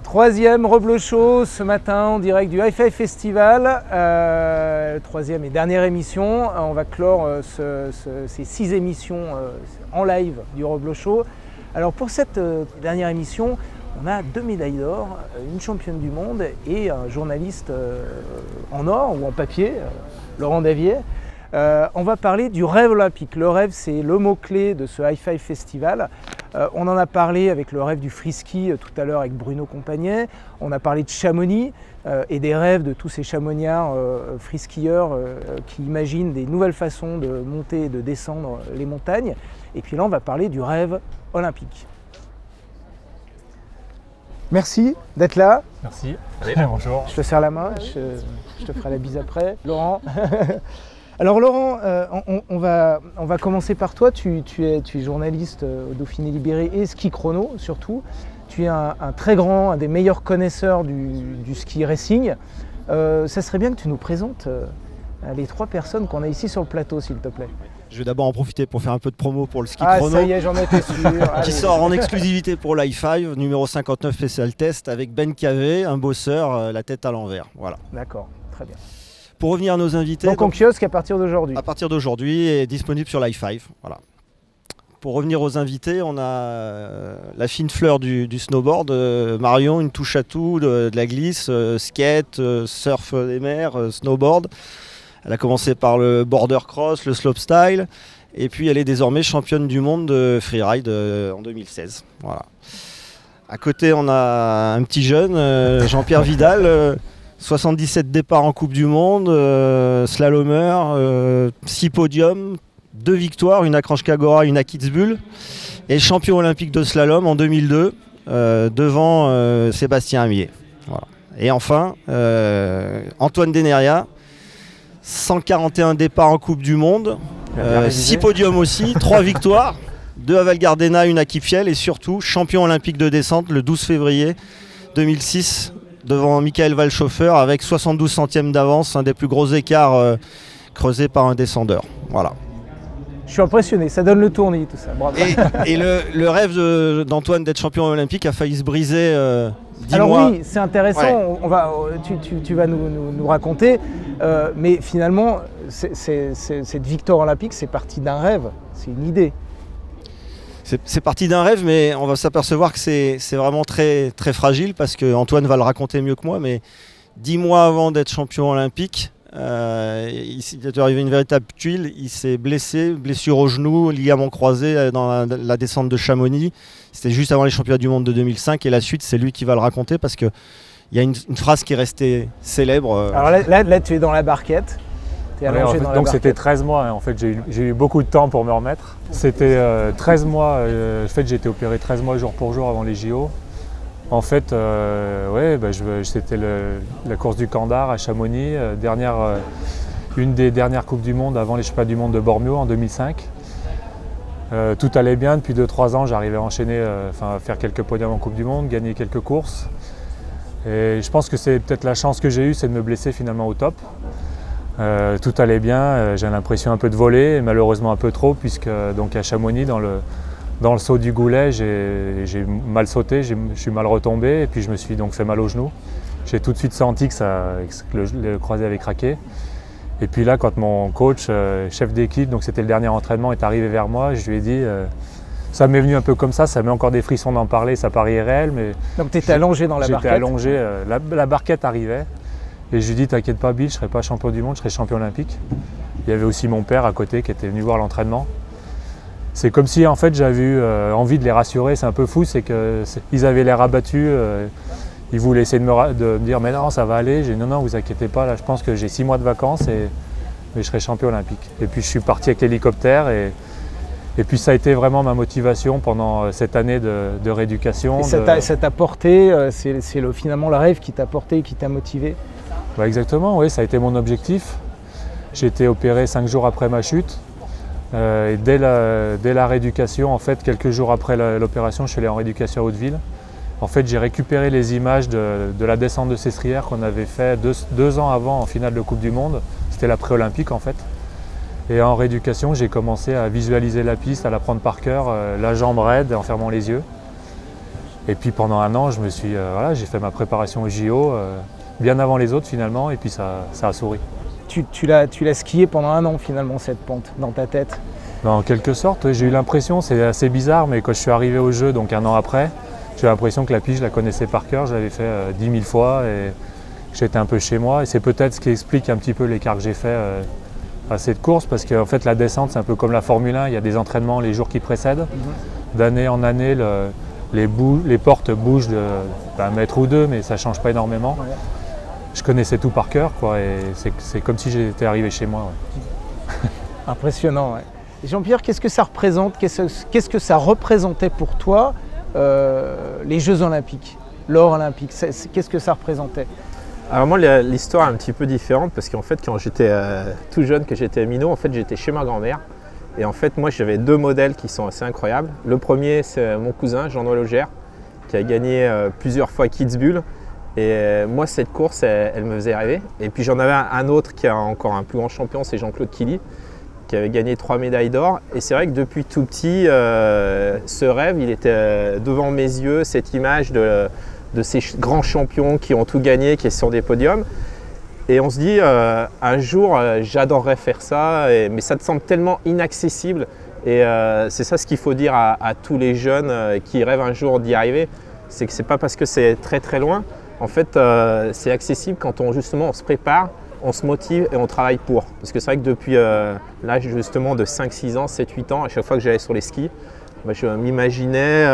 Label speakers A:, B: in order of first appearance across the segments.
A: Troisième Reblochon Show ce matin en direct du Hi-Fi Festival, troisième et dernière émission. On va clore ces 6 émissions en live du Reblochon Show. Alors pour cette dernière émission, on a 2 médailles d'or, une championne du monde et un journaliste en or ou en papier, Laurent Davier. On va parler du rêve olympique. Le rêve, c'est le mot-clé de ce Hi-Fi Festival. On en a parlé avec le rêve du free-ski tout à l'heure avec Bruno Compagnet. On a parlé de Chamonix et des rêves de tous ces chamoniards free-skieurs qui imaginent des nouvelles façons de monter et de descendre les montagnes. Et puis là, on va parler du rêve olympique. Merci d'être là.
B: Merci. Allez, bonjour.
A: Je te serre la main, je te ferai la bise après. Laurent. Alors Laurent, on va commencer par toi. Tu es journaliste au Dauphiné Libéré et ski chrono surtout. Tu es un très grand, un des meilleurs connaisseurs du ski racing. Ça serait bien que tu nous présentes les 3 personnes qu'on a ici sur le plateau, s'il te plaît.
C: Je vais d'abord en profiter pour faire un peu de promo pour le ski chrono.
A: Ça y est, j'en étais sûr.
C: Qui sort en exclusivité pour l'Hi-Fi, numéro 59 spécial test avec Ben Cavé, un bosseur, la tête à l'envers. Voilà.
A: D'accord, très bien.
C: Pour revenir à nos invités.
A: Donc en kiosque à partir d'aujourd'hui.
C: À partir d'aujourd'hui et disponible sur l'Hi-Fi. Voilà. Pour revenir aux invités, on a la fine fleur du snowboard, Marion, une touche à tout, de la glisse, skate, surf des mers, snowboard. Elle a commencé par le border cross, le slopestyle, et puis elle est désormais championne du monde de freeride en 2016. Voilà. À côté, on a un petit jeune, Jean-Pierre Vidal, 77 départs en Coupe du Monde, slalomeur, 6 podiums, 2 victoires, une à Kranjska-Gora, une à Kitzbühel, et champion olympique de slalom en 2002, devant Sébastien Amier. Voilà. Et enfin, Antoine Deneria, 141 départs en Coupe du Monde, 6 podiums aussi, 3 victoires, 2 à Val Gardena, une à Kipiel et surtout champion olympique de descente le 12 février 2006 devant Michael Walchhofer avec 72 centièmes d'avance, un des plus gros écarts creusés par un descendeur. Voilà.
A: Je suis impressionné, ça donne le tournis tout ça. Bravo.
C: Et le rêve d'Antoine d'être champion olympique a failli se briser 10
A: Alors
C: mois.
A: Oui, c'est intéressant, ouais. Tu vas nous raconter, mais finalement, cette victoire olympique, c'est parti d'un rêve, c'est une idée.
C: C'est parti d'un rêve, mais on va s'apercevoir que c'est vraiment très, très fragile parce qu'Antoine va le raconter mieux que moi, mais 10 mois avant d'être champion olympique, il est arrivé une véritable tuile, il s'est blessé, blessure au genou, ligament croisé dans la descente de Chamonix. C'était juste avant les championnats du monde de 2005 et la suite, c'est lui qui va le raconter parce qu'il y a une phrase qui est restée célèbre.
A: Alors là, tu es dans la barquette.
B: Ouais, en fait, donc c'était 13 mois, hein. En fait j'ai eu beaucoup de temps pour me remettre. C'était 13 mois, en fait j'ai été opéré 13 mois jour pour jour avant les JO. En fait, c'était la course du Kandar à Chamonix, une des dernières Coupes du Monde avant les championnats du monde de Bormio en 2005. Tout allait bien, depuis 2-3 ans j'arrivais à enchaîner, à faire quelques podiums en Coupe du Monde, gagner quelques courses. Et je pense que c'est peut-être la chance que j'ai eue, c'est de me blesser finalement au top. Tout allait bien, j'ai l'impression un peu de voler, et malheureusement un peu trop, puisque donc à Chamonix, dans le saut du goulet, j'ai mal sauté, je suis mal retombé, et puis je me suis donc fait mal au genou. J'ai tout de suite senti que le croisé avait craqué. Et puis là, quand mon coach, chef d'équipe, donc c'était le dernier entraînement, est arrivé vers moi, je lui ai dit, ça m'est venu un peu comme ça met encore des frissons d'en parler, ça paraît irréel, mais...
A: Donc tu étais allongé dans la barquette?
B: J'étais allongé, la barquette arrivait. Et je lui ai dit, t'inquiète pas Bill, je ne serai pas champion du monde, je serai champion olympique. Il y avait aussi mon père à côté qui était venu voir l'entraînement. C'est comme si en fait j'avais eu envie de les rassurer, c'est un peu fou, c'est qu'ils avaient l'air abattus, ils voulaient essayer de me dire mais non ça va aller, j'ai dit non vous inquiétez pas, là je pense que j'ai 6 mois de vacances et je serai champion olympique. Et puis je suis parti avec l'hélicoptère et puis ça a été vraiment ma motivation pendant cette année de rééducation.
A: Et ça t'a porté, c'est finalement le rêve qui t'a porté, qui t'a motivé?
B: Bah exactement, oui, ça a été mon objectif. J'ai été opéré 5 jours après ma chute. Et dès la rééducation, en fait, quelques jours après l'opération, je suis allé en rééducation à Hauteville. En fait, j'ai récupéré les images de la descente de Sestrières qu'on avait fait 2 ans avant en finale de Coupe du Monde. C'était la pré-olympique en fait. Et en rééducation, j'ai commencé à visualiser la piste, à la prendre par cœur, la jambe raide, en fermant les yeux. Et puis pendant un an, j'ai fait ma préparation au JO, bien avant les autres finalement, et puis ça a souri.
A: Tu l'as skié pendant un an finalement, cette pente, dans ta tête?
B: En quelque sorte, j'ai eu l'impression, c'est assez bizarre, mais quand je suis arrivé au jeu, donc un an après, j'ai l'impression que la piste, je la connaissais par cœur, je l'avais fait 10 000 fois et j'étais un peu chez moi. Et c'est peut-être ce qui explique un petit peu l'écart que j'ai fait à cette course, parce qu'en fait la descente, c'est un peu comme la Formule 1, il y a des entraînements les jours qui précèdent. D'année en année, les portes bougent d'un mètre ou deux, mais ça ne change pas énormément. Ouais. Je connaissais tout par cœur, quoi, et c'est comme si j'étais arrivé chez moi. Ouais.
A: Impressionnant, ouais. Jean-Pierre, qu'est-ce que ça représente, qu'est-ce que ça représentait pour toi, les Jeux Olympiques, l'or olympique, qu'est-ce que ça représentait?
D: Alors moi, l'histoire est un petit peu différente parce qu'en fait, quand j'étais tout jeune, que j'étais minot, en fait, j'étais chez ma grand-mère. Et en fait, moi, j'avais deux modèles qui sont assez incroyables. Le premier, c'est mon cousin, Jean-Noël Augère, qui a gagné plusieurs fois Kitzbühel. Et moi, cette course, elle me faisait rêver. Et puis, j'en avais un autre qui est encore un plus grand champion, c'est Jean-Claude Killy, qui avait gagné 3 médailles d'or. Et c'est vrai que depuis tout petit, ce rêve, il était devant mes yeux, cette image de ces grands champions qui ont tout gagné, qui sont sur des podiums. Et on se dit, un jour, j'adorerais faire ça, mais ça te semble tellement inaccessible. Et c'est ça ce qu'il faut dire à tous les jeunes qui rêvent un jour d'y arriver. C'est que ce n'est pas parce que c'est très très loin. En fait, c'est accessible quand on se prépare, on se motive et on travaille pour. Parce que c'est vrai que depuis l'âge justement de 5-6 ans, 7-8 ans, à chaque fois que j'allais sur les skis, je m'imaginais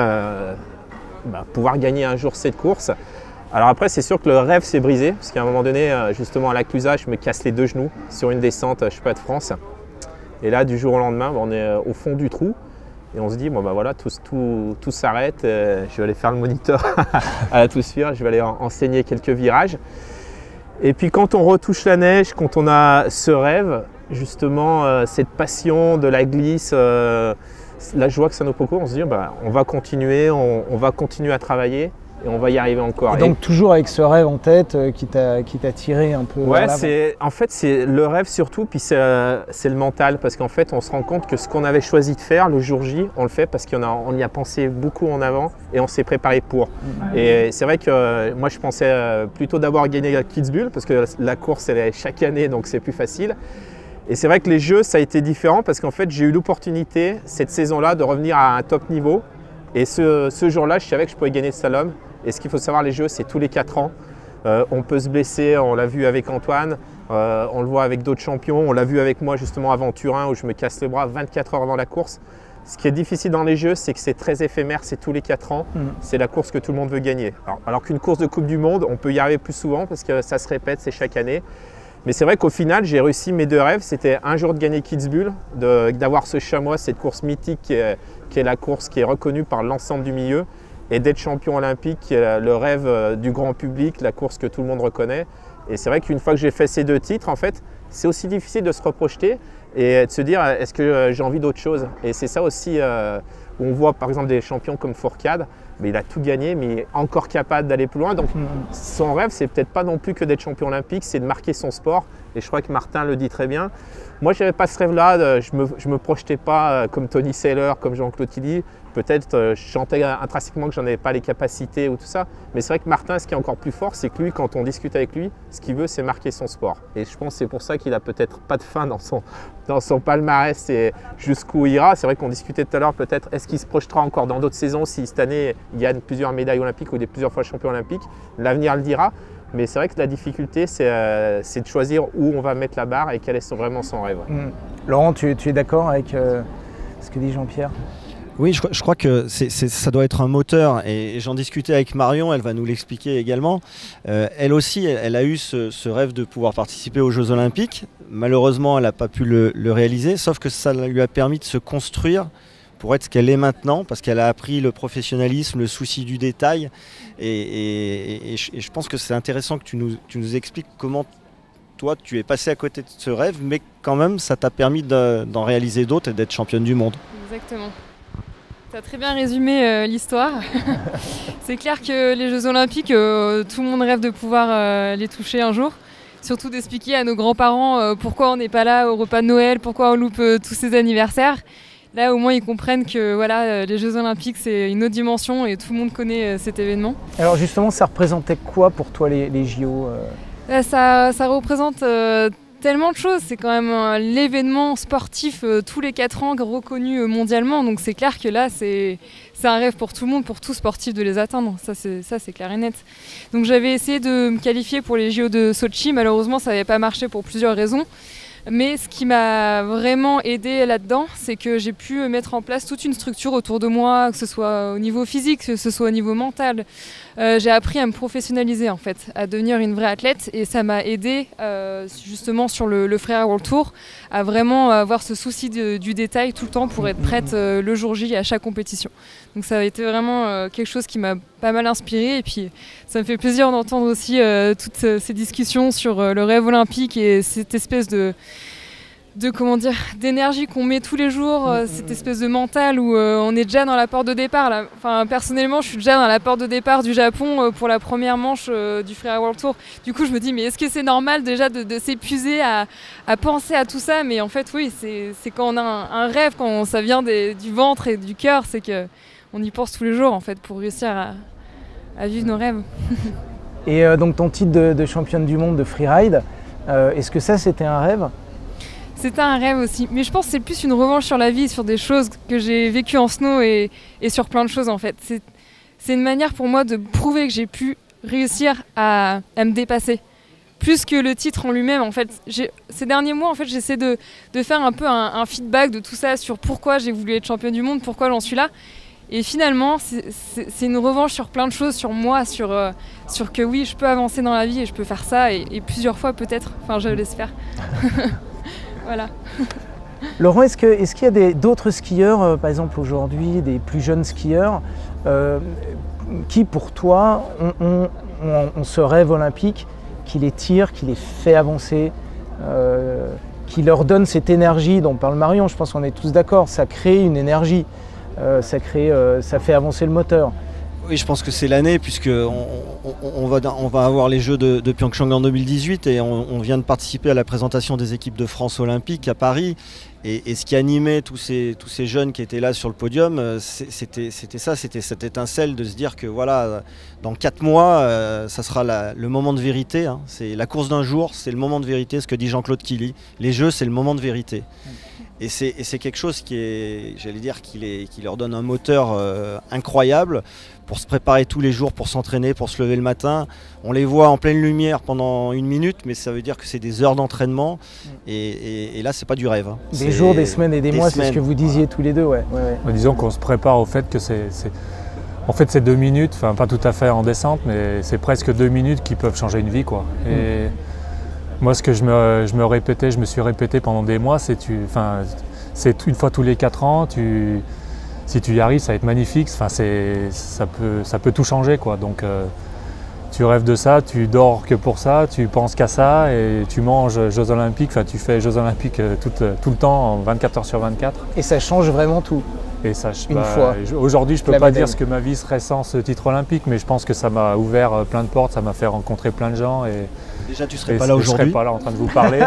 D: pouvoir gagner un jour cette course. Alors après, c'est sûr que le rêve s'est brisé, parce qu'à un moment donné, justement à la Clusaz, je me casse les deux genoux sur une descente, je sais pas, de France. Et là, du jour au lendemain, on est au fond du trou. Et on se dit, voilà, tout s'arrête, je vais aller faire le moniteur à la Toussuire, je vais aller enseigner quelques virages. Et puis quand on retouche la neige, quand on a ce rêve, justement, cette passion de la glisse, la joie que ça nous procure, on se dit, on va continuer, on va continuer à travailler et on va y arriver encore.
A: Et donc toujours avec ce rêve en tête qui t'a tiré un peu
D: vers l'avant. En fait, c'est le rêve surtout, puis c'est le mental, parce qu'en fait, on se rend compte que ce qu'on avait choisi de faire le jour J, on le fait parce qu'on y a pensé beaucoup en avant et on s'est préparé pour. Et c'est vrai que moi, je pensais plutôt d'abord gagner à Kitzbühel, parce que la course, elle est chaque année, donc c'est plus facile. Et c'est vrai que les Jeux, ça a été différent, parce qu'en fait, j'ai eu l'opportunité, cette saison-là, de revenir à un top niveau. Et ce jour-là, je savais que je pouvais gagner le slalom. Et ce qu'il faut savoir, les Jeux, c'est tous les 4 ans. On peut se blesser, on l'a vu avec Antoine, on le voit avec d'autres champions. On l'a vu avec moi justement avant Turin, où je me casse le bras 24 heures avant la course. Ce qui est difficile dans les Jeux, c'est que c'est très éphémère, c'est tous les 4 ans. C'est la course que tout le monde veut gagner. Alors qu'une course de Coupe du Monde, on peut y arriver plus souvent parce que ça se répète, c'est chaque année. Mais c'est vrai qu'au final, j'ai réussi mes deux rêves. C'était un jour de gagner Kitzbühel, d'avoir ce chamois, cette course mythique qui est la course qui est reconnue par l'ensemble du milieu, et d'être champion olympique, qui est le rêve du grand public, la course que tout le monde reconnaît. Et c'est vrai qu'une fois que j'ai fait ces deux titres, en fait, c'est aussi difficile de se reprojeter et de se dire est-ce que j'ai envie d'autre chose. Et c'est ça aussi où on voit par exemple des champions comme Fourcade, mais il a tout gagné, mais il est encore capable d'aller plus loin. Donc son rêve, c'est peut-être pas non plus que d'être champion olympique, c'est de marquer son sport. Et je crois que Martin le dit très bien. Moi, je n'avais pas ce rêve-là, je me projetais pas comme Tony Saylor, comme Jean-Claude Killy. Peut-être je sentais intrinsèquement que j'en avais pas les capacités ou tout ça. Mais c'est vrai que Martin, ce qui est encore plus fort, c'est que lui, quand on discute avec lui, ce qu'il veut, c'est marquer son sport. Et je pense que c'est pour ça qu'il a peut-être pas de fin dans son palmarès et jusqu'où il ira. C'est vrai qu'on discutait tout à l'heure, peut-être, est-ce qu'il se projetera encore dans d'autres saisons si cette année, il gagne plusieurs médailles olympiques ou plusieurs fois champion olympique. L'avenir le dira. Mais c'est vrai que la difficulté, c'est de choisir où on va mettre la barre et quel est vraiment son rêve.
A: Laurent, tu es d'accord avec ce que dit Jean-Pierre ?
C: Oui, je crois que ça doit être un moteur, et j'en discutais avec Marion, elle va nous l'expliquer également. Elle aussi, elle a eu ce rêve de pouvoir participer aux Jeux Olympiques. Malheureusement, elle n'a pas pu le réaliser, sauf que ça lui a permis de se construire pour être ce qu'elle est maintenant, parce qu'elle a appris le professionnalisme, le souci du détail. Et je pense que c'est intéressant que tu nous expliques comment toi, tu es passé à côté de ce rêve, mais quand même, ça t'a permis d'en réaliser d'autres et d'être championne du monde.
E: Exactement. Tu as très bien résumé l'histoire. C'est clair que les Jeux Olympiques, tout le monde rêve de pouvoir les toucher un jour. Surtout d'expliquer à nos grands-parents pourquoi on n'est pas là au repas de Noël, pourquoi on loupe tous ces anniversaires. Là, au moins, ils comprennent que voilà, les Jeux Olympiques, c'est une autre dimension et tout le monde connaît cet événement.
A: Alors justement, ça représentait quoi pour toi les JO
E: Ça représente tellement de choses. C'est quand même l'événement sportif tous les 4 ans reconnu mondialement. Donc c'est clair que là, c'est un rêve pour tout le monde, pour tout sportif de les atteindre. Ça, c'est clair et net. Donc j'avais essayé de me qualifier pour les JO de Sotchi. Malheureusement, ça n'avait pas marché pour plusieurs raisons. Mais ce qui m'a vraiment aidé là-dedans, c'est que j'ai pu mettre en place toute une structure autour de moi, que ce soit au niveau physique, que ce soit au niveau mental. J'ai appris à me professionnaliser en fait, à devenir une vraie athlète et ça m'a aidé justement sur le Freeride World Tour à vraiment avoir ce souci du détail tout le temps pour être prête le jour J à chaque compétition. Donc ça a été vraiment quelque chose qui m'a pas mal inspirée et puis ça me fait plaisir d'entendre aussi toutes ces discussions sur le rêve olympique et cette espèce d'énergie qu'on met tous les jours, cette espèce de mental où on est déjà dans la porte de départ là. Enfin, personnellement, je suis déjà dans la porte de départ du Japon pour la première manche du Freeride World Tour. Du coup, je me dis, mais est-ce que c'est normal déjà de s'épuiser à penser à tout ça? Mais en fait, oui, c'est quand on a un rêve, quand ça vient du ventre et du cœur, c'est qu'on y pense tous les jours en fait pour réussir à vivre nos rêves.
A: Et donc ton titre de championne du monde de freeride, est-ce que ça c'était un rêve?
E: C'était un rêve aussi, mais je pense que c'est plus une revanche sur la vie, sur des choses que j'ai vécues en snow et sur plein de choses en fait. C'est une manière pour moi de prouver que j'ai pu réussir à me dépasser. Plus que le titre en lui-même en fait. Ces derniers mois en fait j'essaie de faire un peu un feedback de tout ça sur pourquoi j'ai voulu être championne du monde, pourquoi j'en suis là. Et finalement c'est une revanche sur plein de choses, sur moi, sur que oui je peux avancer dans la vie et je peux faire ça et plusieurs fois peut-être, enfin je l'espère. Voilà.
A: Laurent, est-ce qu'il y a d'autres skieurs, par exemple aujourd'hui, des plus jeunes skieurs, qui pour toi ont ce rêve olympique, qui les tire, qui les fait avancer, qui leur donne cette énergie dont parle Marion? Je pense qu'on est tous d'accord, ça crée une énergie, ça fait avancer le moteur.
C: Oui, je pense que c'est l'année puisque on va avoir les Jeux de Pyeongchang en 2018 et on vient de participer à la présentation des équipes de France olympiques à Paris. Et ce qui animait tous ces jeunes qui étaient là sur le podium, c'était cette étincelle de se dire que voilà, dans 4 mois, ça sera le moment de vérité. Hein. C'est la course d'un jour, c'est le moment de vérité, ce que dit Jean-Claude Killy. Les Jeux, c'est le moment de vérité. Et c'est quelque chose qui leur donne un moteur incroyable pour se préparer tous les jours, pour s'entraîner, pour se lever le matin. On les voit en pleine lumière pendant 1 minute, mais ça veut dire que c'est des heures d'entraînement. Et là, c'est pas du rêve. Hein.
A: Des jours, des semaines et des mois, c'est ce que vous disiez tous les deux. Ouais.
B: Disons qu'on se prépare au fait que en fait, c'est 2 minutes, enfin pas tout à fait en descente, mais c'est presque 2 minutes qui peuvent changer une vie, quoi. Et moi, ce que je me suis répété pendant des mois, c'est une fois tous les 4 ans, si tu y arrives, ça va être magnifique. Enfin, ça peut tout changer, quoi. Donc, tu rêves de ça, tu dors que pour ça, tu penses qu'à ça et tu manges Jeux Olympiques. Enfin, tu fais Jeux Olympiques tout le temps, 24 heures sur 24.
A: Et ça change vraiment tout.
B: Et ça,
A: fois.
B: Aujourd'hui, je ne peux pas dire ce que ma vie serait sans ce titre olympique, mais je pense que ça m'a ouvert plein de portes, ça m'a fait rencontrer plein de gens.
C: Déjà, tu ne serais pas là aujourd'hui.
B: Je ne serais pas là en train de vous parler.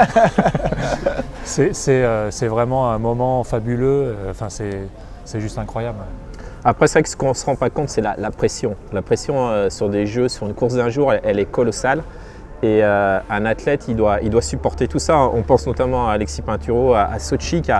B: C'est vraiment un moment fabuleux. Enfin, c'est juste incroyable.
D: Après, c'est vrai que ce qu'on ne se rend pas compte, c'est la pression. La pression sur des jeux, sur une course d'un jour, elle est colossale. Et un athlète, il doit supporter tout ça. On pense notamment à Alexis Pinturo, à Sotchi, qui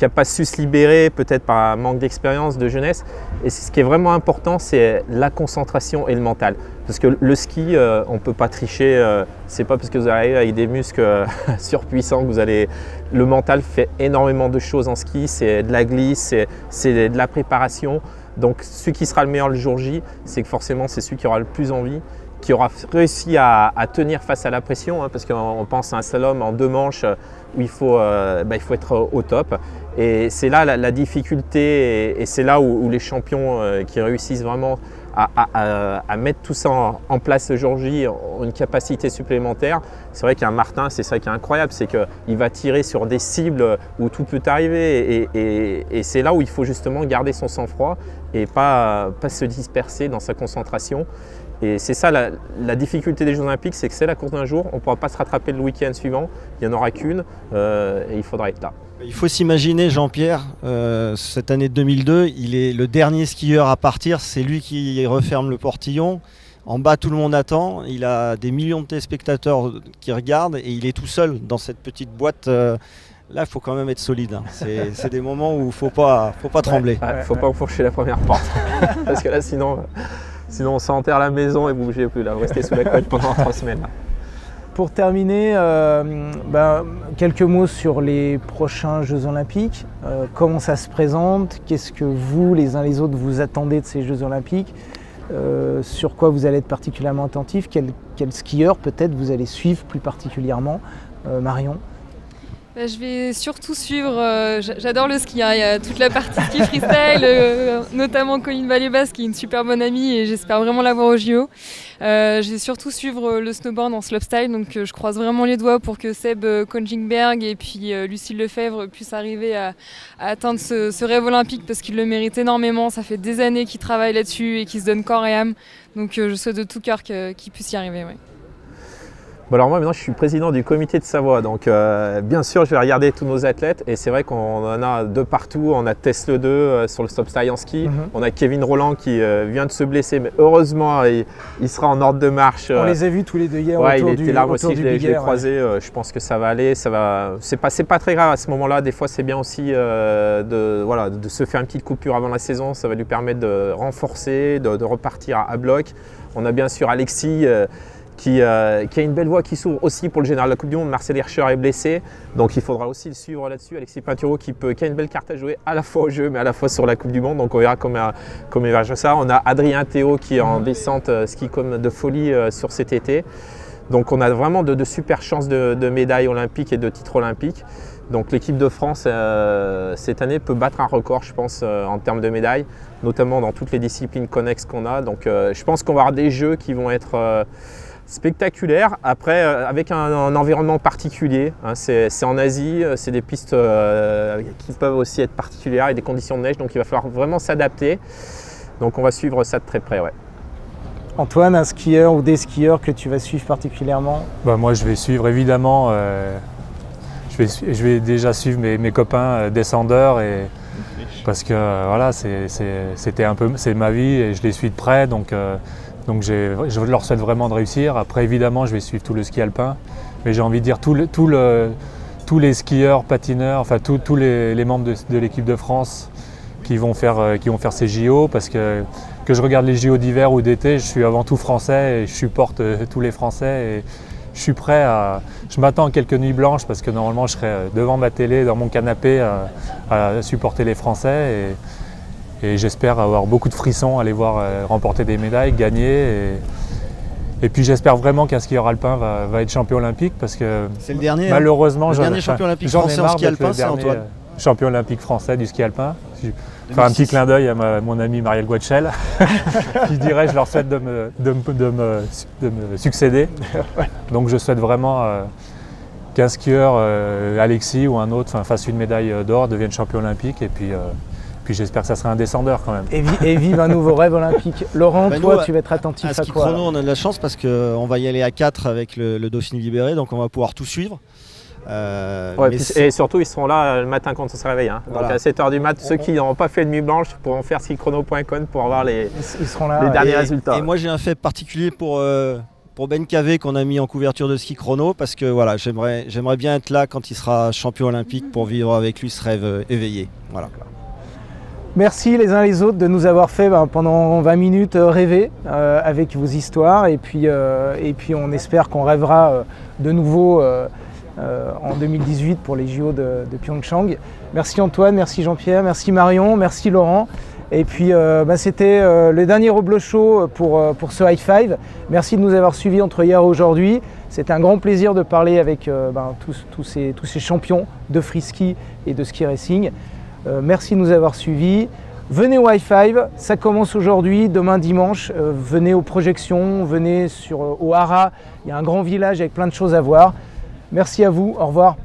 D: n'a pas su se libérer, peut-être par un manque d'expérience, de jeunesse. Et ce qui est vraiment important, c'est la concentration et le mental. Parce que le ski, on ne peut pas tricher. C'est pas parce que vous arrivez avec des muscles surpuissants que vous allez... Le mental fait énormément de choses en ski. C'est de la glisse, c'est de la préparation. Donc celui qui sera le meilleur le jour J, c'est que forcément c'est celui qui aura le plus envie, qui aura réussi à tenir face à la pression, hein, parce qu'on pense à un slalom en 2 manches où il faut être au top. Et c'est là la difficulté et c'est là où les champions qui réussissent vraiment à mettre tout ça en place le jour J ont une capacité supplémentaire. c'est vrai qu'un Martin, c'est ça qui est incroyable, c'est qu'il va tirer sur des cibles où tout peut arriver et c'est là où il faut justement garder son sang-froid et pas se disperser dans sa concentration. Et c'est ça la difficulté des Jeux Olympiques, c'est que c'est la course d'un jour, on ne pourra pas se rattraper le week-end suivant, il n'y en aura qu'une et il faudra être là.
C: Il faut s'imaginer Jean-Pierre, cette année de 2002, il est le dernier skieur à partir, c'est lui qui referme le portillon. En bas, tout le monde attend, il a des millions de téléspectateurs qui regardent et il est tout seul dans cette petite boîte. Là, il faut quand même être solide. Hein. C'est des moments où il ne faut pas trembler.
D: Il ne faut pas enfourcher la première porte, parce que là, sinon on s'enterre à la maison et vous ne bougez plus, là, vous restez sous la couette pendant 3 semaines. Là.
A: Pour terminer, quelques mots sur les prochains Jeux Olympiques. Comment ça se présente? Qu'est-ce que vous, les uns les autres, vous attendez de ces Jeux Olympiques? Sur quoi vous allez être particulièrement attentif? Quel skieur peut-être vous allez suivre plus particulièrement? Marion?
E: Je vais surtout suivre, j'adore le ski, hein. Il y a toute la partie ski freestyle, notamment Colline Vallée-Basse qui est une super bonne amie et j'espère vraiment la voir au JO. Je vais surtout suivre le snowboard en slopestyle, donc je croise vraiment les doigts pour que Seb Konjingberg et puis Lucille Lefebvre puissent arriver à atteindre ce rêve olympique parce qu'ils le méritent énormément. Ça fait des années qu'ils travaillent là-dessus et qu'ils se donnent corps et âme, donc je souhaite de tout cœur qu'ils puissent y arriver. Ouais.
D: Bon alors moi maintenant je suis président du comité de Savoie, donc bien sûr je vais regarder tous nos athlètes et c'est vrai qu'on en a de partout. On a Tesle 2 sur le stopstyle en ski, on a Kevin Roland qui vient de se blesser mais heureusement il sera en ordre de marche.
A: On les a vus tous les deux hier
D: autour il était là aussi, je l'ai croisé, je pense que ça va aller, c'est pas très grave à ce moment-là. Des fois c'est bien aussi de se faire une petite coupure avant la saison, ça va lui permettre de renforcer, de repartir à bloc. On a bien sûr Alexis qui a une belle voie qui s'ouvre aussi pour le général de la Coupe du Monde. Marcel Hirscher est blessé, donc il faudra aussi le suivre là-dessus. Alexis Pinturo qui a une belle carte à jouer à la fois au jeu mais à la fois sur la Coupe du Monde, donc on verra comment il va jouer ça. On a Adrien Théo qui est en descente ski comme de folie sur cet été. Donc on a vraiment de super chances de médailles olympiques et de titres olympiques. Donc l'équipe de France cette année peut battre un record, je pense, en termes de médailles, notamment dans toutes les disciplines connexes qu'on a. Donc je pense qu'on va avoir des jeux qui vont être spectaculaire, après avec un environnement particulier, hein, c'est en Asie, c'est des pistes qui peuvent aussi être particulières et des conditions de neige, donc il va falloir vraiment s'adapter. Donc on va suivre ça de très près. Ouais.
A: Antoine, un skieur ou des skieurs que tu vas suivre particulièrement?
B: Moi je vais suivre évidemment, je vais déjà suivre mes copains descendeurs parce que voilà, c'est ma vie et je les suis de près, donc je leur souhaite vraiment de réussir. Après évidemment je vais suivre tout le ski alpin, mais j'ai envie de dire tous les skieurs, patineurs, enfin tous les membres de l'équipe de France qui vont faire ces JO, parce que je regarde les JO d'hiver ou d'été, je suis avant tout français et je supporte tous les Français et je suis prêt je m'attends à quelques nuits blanches parce que normalement je serai devant ma télé, dans mon canapé à supporter les Français et j'espère avoir beaucoup de frissons, aller voir remporter des médailles, gagner. Et puis j'espère vraiment qu'un skieur alpin va être champion olympique parce que
C: c'est le dernier,
B: malheureusement,
C: le dernier champion olympique français en ski alpin, c'est Antoine.
B: Champion olympique français du ski alpin. Faire un petit clin d'œil à mon ami Marielle Guachel, qui dirait je leur souhaite de me succéder. Donc je souhaite vraiment qu'un skieur, Alexis ou un autre, fasse une médaille d'or, devienne champion olympique et puis j'espère que ça sera un descendeur quand même.
A: Et vive un nouveau rêve olympique. Laurent, toi, tu vas être attentif à
C: ski
A: quoi?
C: chrono, on a de la chance parce qu'on va y aller à 4 avec le Dauphine libéré, donc on va pouvoir tout suivre.
D: Et surtout ils seront là le matin quand on se réveille, hein. Donc à 7h du mat, ceux qui n'auront pas fait de nuit blanche pourront faire skichrono.com pour avoir les derniers résultats.
C: Et moi j'ai un fait particulier pour Ben Cavé qu'on a mis en couverture de ski chrono, parce que voilà, j'aimerais bien être là quand il sera champion olympique pour vivre avec lui ce rêve éveillé. Voilà.
A: Merci les uns les autres de nous avoir fait pendant 20 minutes rêver avec vos histoires et puis on espère qu'on rêvera de nouveau en 2018 pour les JO de Pyeongchang. Merci Antoine, merci Jean-Pierre, merci Marion, merci Laurent. Et puis c'était le dernier Reblochot Show pour ce High Five. Merci de nous avoir suivis entre hier et aujourd'hui. C'était un grand plaisir de parler avec tous ces champions de free ski et de ski racing. Merci de nous avoir suivis. Venez au High Five, ça commence aujourd'hui, demain dimanche. Venez aux projections, venez au Hara. Il y a un grand village avec plein de choses à voir. Merci à vous, au revoir.